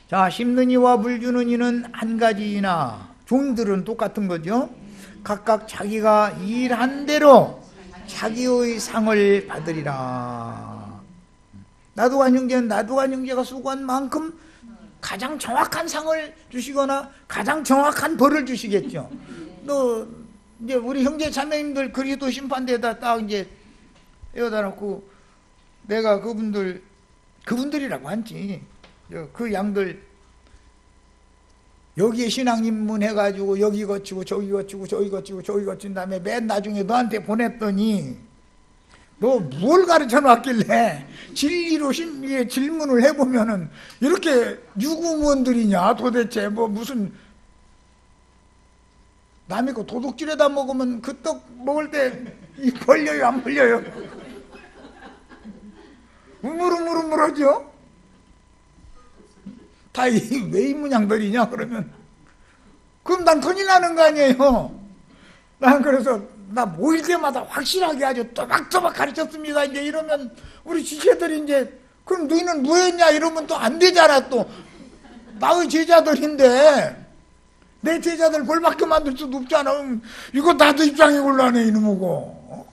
자, 심는 이와 물 주는 이는 한 가지이나, 종들은 똑같은 거죠. 각각 자기가 일한 대로 자기의 상을 받으리라. 나도간 형제는 나도간 형제가 수고한 만큼 가장 정확한 상을 주시거나 가장 정확한 벌을 주시겠죠. 너 이제 우리 형제 자매님들 그리스도 심판대에다 딱 이제 에워다 놓고 내가 그분들이라고 하지, 그 양들 여기에 신앙 입문해가지고 여기 거치고 저기 거치고 저기 거치고 저기 거친 다음에 맨 나중에 너한테 보냈더니 너 뭘 가르쳐 놨길래 진리로 질문을 해보면은 이렇게 유구무원들이냐 도대체. 뭐 무슨 남의 거 도둑질에다 먹으면 그 떡 먹을 때 이 벌려요 안 벌려요? 우물우물우물하죠. 다 왜 이 문양들이냐 그러면, 그럼 난 큰일 나는 거 아니에요. 난 그래서 나 모일 때마다 확실하게 아주 또박또박 가르쳤습니다. 이제 이러면 우리 지체들이 이제, 그럼 너희는 뭐했냐 이러면 또 안 되잖아. 또 나의 제자들인데 내 제자들 벌받게 만들 수도 없잖아. 이거 나도 입장이 곤란해 이놈이고.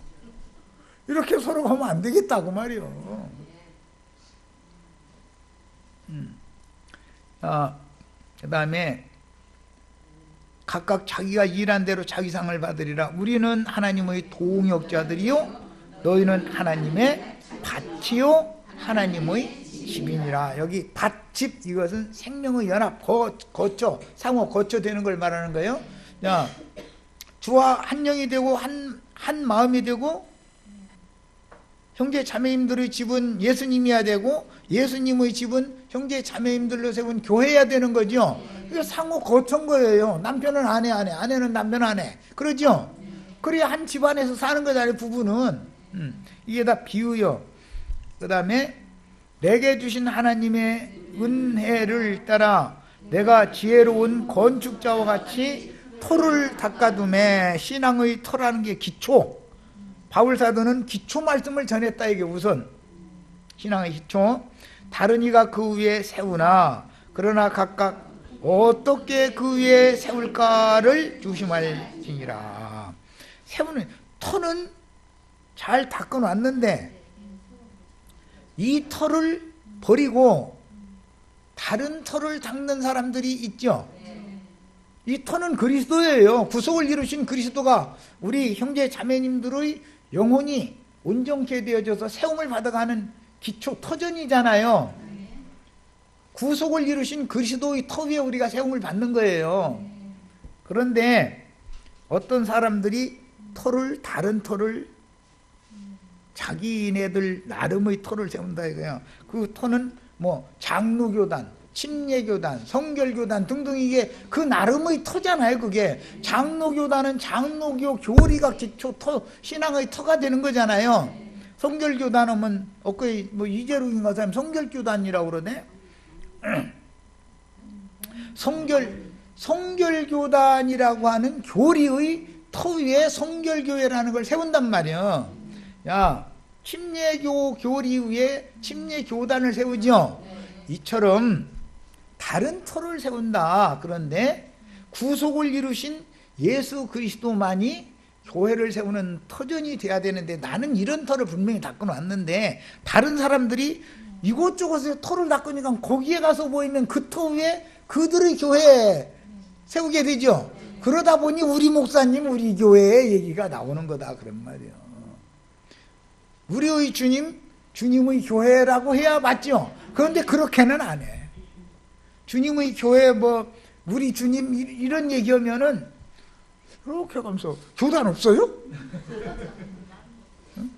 이렇게 서로 가면 안 되겠다고 말이요. 그 다음에 각각 자기가 일한 대로 자기 상을 받으리라. 우리는 하나님의 동역자들이요 너희는 하나님의 밭이요 하나님의 집이니라. 여기 밭집, 이것은 생명의 연합, 거처, 상호 거처 되는 걸 말하는 거예요. 자, 주와 한 영이 되고 한 마음이 되고, 형제 자매님들의 집은 예수님이어야 되고 예수님의 집은 형제 자매님들로 세운 교회여야 되는 거죠. 이게 상호 거처인 거예요. 남편은 아내, 아내는 남편 아내, 그러죠. 그래야 한 집안에서 사는 거잖아요 부부는. 이게 다 비유요. 그 다음에 내게 주신 하나님의 은혜를 따라 내가 지혜로운 건축자와 같이 토를 닦아둠에. 신앙의 토라는 게 기초. 바울사도는 기초 말씀을 전했다 이게 우선 신앙의 기초. 다른 이가 그 위에 세우나 그러나 각각 어떻게 그 위에 세울까를 조심할지니라. 세우는 터는 잘 닦아놨는데 이 터를 버리고 다른 터를 닦는 사람들이 있죠. 이 터는 그리스도예요. 구속을 이루신 그리스도가 우리 형제 자매님들의 영혼이 온전케 되어져서 세움을 받아가는 기초 터전이잖아요. 구속을 이루신 그리스도의 터 위에 우리가 세움을 받는 거예요. 그런데 어떤 사람들이 다른 터를 자기네들 나름의 터를 세운다 이거예요. 그 터는 뭐 장로교단, 침례교단, 성결교단 등등, 이게 그 나름의 터잖아요. 그게 장로교단은 장로교 교리가 기초 터, 신앙의 터가 되는 거잖아요. 성결교단은 엊그제 뭐 이재록인가 사람 성결교단이라고 그러네. 성결교단이라고 하는 교리의 터 위에 성결교회라는 걸 세운단 말이야. 야, 침례교 교리 위에 침례교단을 세우죠. 이처럼 다른 터를 세운다. 그런데 구속을 이루신 예수 그리스도만이 교회를 세우는 터전이 돼야 되는데, 나는 이런 터를 분명히 닦아 놨는데 다른 사람들이 이곳저곳에 터를 닦으니까 거기에 가서 보이면 그 터 위에 그들의 교회 세우게 되죠. 그러다 보니 우리 목사님 우리 교회의 얘기가 나오는 거다 그런 말이에요. 우리의 주님, 주님의 교회라고 해야 맞죠. 그런데 그렇게는 안 해. 주님의 교회 뭐 우리 주님 이런 얘기하면은 이렇게 하면서 교단 없어요? 응?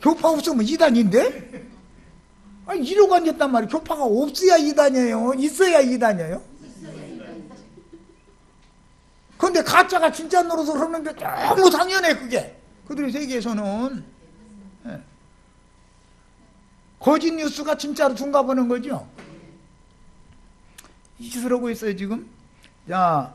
교파 없으면 이단인데? 아니 이러고 앉았단 말이에요. 교파가 없어야 이단이에요? 있어야 이단이에요? 그런데 가짜가 진짜 노릇을 하는 게 너무 당연해. 그게 그들의 세계에서는 거짓 뉴스가 진짜로 둔가보는 거죠. 이 짓을 하고 있어요 지금. 자,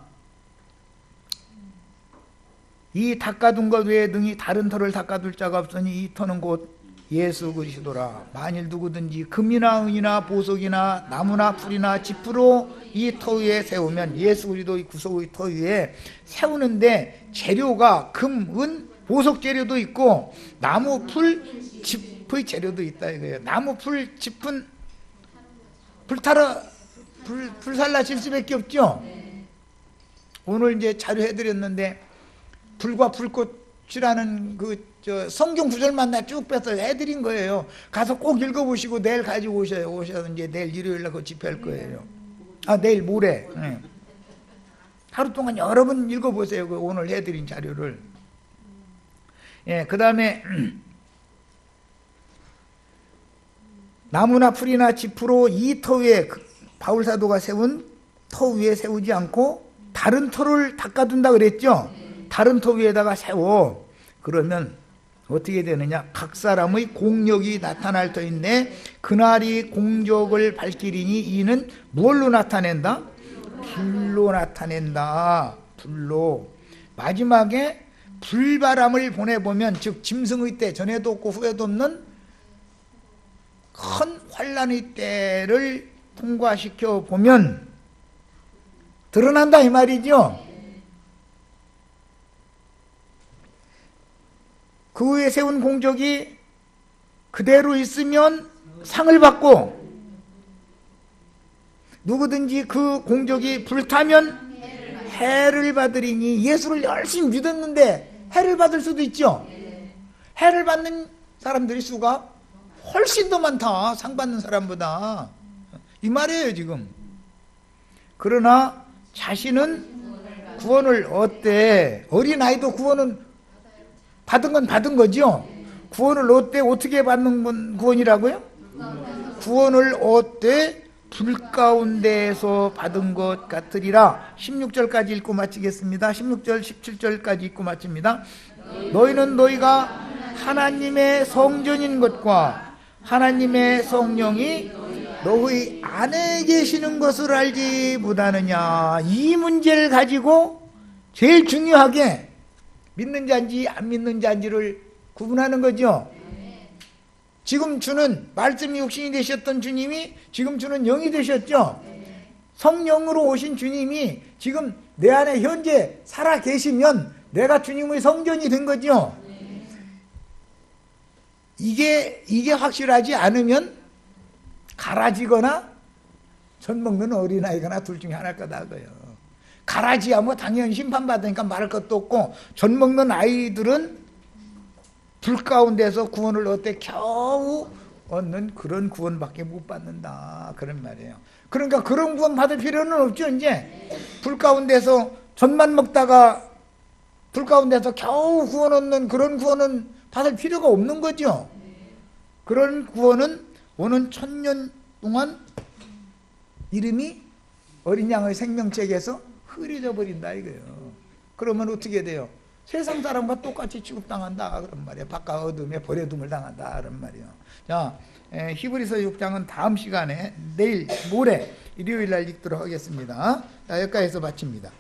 이 닦아둔 것 외에 등이 다른 터를 닦아둘 자가 없으니 이 터는 곧 예수 그리스도라. 만일 누구든지 금이나 은이나 보석이나 나무나 풀이나 지프로 이 터 위에 세우면, 예수 그리스도의 구속의 터 위에 세우는데 재료가 금, 은, 보석 재료도 있고 나무, 풀, 짚의 재료도 있다 이거예요. 나무, 풀, 짚은 불살라질 수밖에 없죠. 오늘 이제 자료 해드렸는데 불과 불꽃이라는 성경 구절만 나 쭉 빼서 해드린 거예요. 가서 꼭 읽어보시고 내일 가지고 오셔서 이제 내일 일요일날 그 집회할 거예요. 내일 모레. 네. 하루 동안 여러 번 읽어보세요. 그 오늘 해드린 자료를. 예, 그 다음에 나무나 풀이나 짚으로 이 터 위에 바울 사도가 세운 터 위에 세우지 않고 다른 터를 닦아둔다 그랬죠. 다른 터 위에다가 세워. 그러면 어떻게 되느냐? 각 사람의 공력이 나타날 터인데 그날이 공적을 밝히리니 이는 뭘로 나타낸다? 불로 나타낸다. 불로. 마지막에 불바람을 보내보면, 즉 짐승의 때, 전에도 없고 후에도 없는 큰 환란의 때를 통과시켜 보면 드러난다 이 말이죠. 그 위에 세운 공적이 그대로 있으면 상을 받고, 누구든지 그 공적이 불타면 해를 받으리니, 예수를 열심히 믿었는데 해를 받을 수도 있죠. 해를 받는 사람들이 수가 훨씬 더 많다, 상 받는 사람보다. 이 말이에요 지금. 그러나 자신은 구원을 얻되, 어린아이도 구원은 받은 건 받은 거죠. 구원을 얻되 어떻게 받는 구원이라고요? 구원을 얻되 불 가운데에서 받은 것 같으리라. 16절까지 읽고 마치겠습니다. 16절 17절까지 읽고 마칩니다. 너희는 너희가 하나님의 성전인 것과 하나님의 성령이 너희 안에 계시는 것을 알지 못하느냐. 이 문제를 가지고 제일 중요하게 믿는 자인지 안 믿는 자인지를 구분하는 거죠. 지금 주는 말씀이 육신이 되셨던 주님이 지금 주는 영이 되셨죠. 성령으로 오신 주님이 지금 내 안에 현재 살아 계시면 내가 주님의 성전이 된 거죠. 이게 확실하지 않으면 가라지거나 젖 먹는 어린아이거나 둘 중에 하나일 거다고요. 가라지야 뭐 당연히 심판받으니까 말할 것도 없고, 젖 먹는 아이들은 불 가운데서 구원을 얻되 겨우 얻는 그런 구원밖에 못 받는다 그런 말이에요. 그러니까 그런 구원 받을 필요는 없죠. 이제 불 가운데서 젖만 먹다가 불 가운데서 겨우 구원 얻는 그런 구원은 받을 필요가 없는 거죠. 그런 구원은 오는 1000년 동안 이름이 어린 양의 생명책에서 흐려져 버린다 이거예요. 그러면 어떻게 돼요? 세상 사람과 똑같이 취급당한다 그런 말이에요. 바깥 어둠에 버려둠을 당한다 그런 말이에요. 자, 히브리서 6장은 다음 시간에 내일 모레 일요일 날 읽도록 하겠습니다. 자, 여기까지서 마칩니다.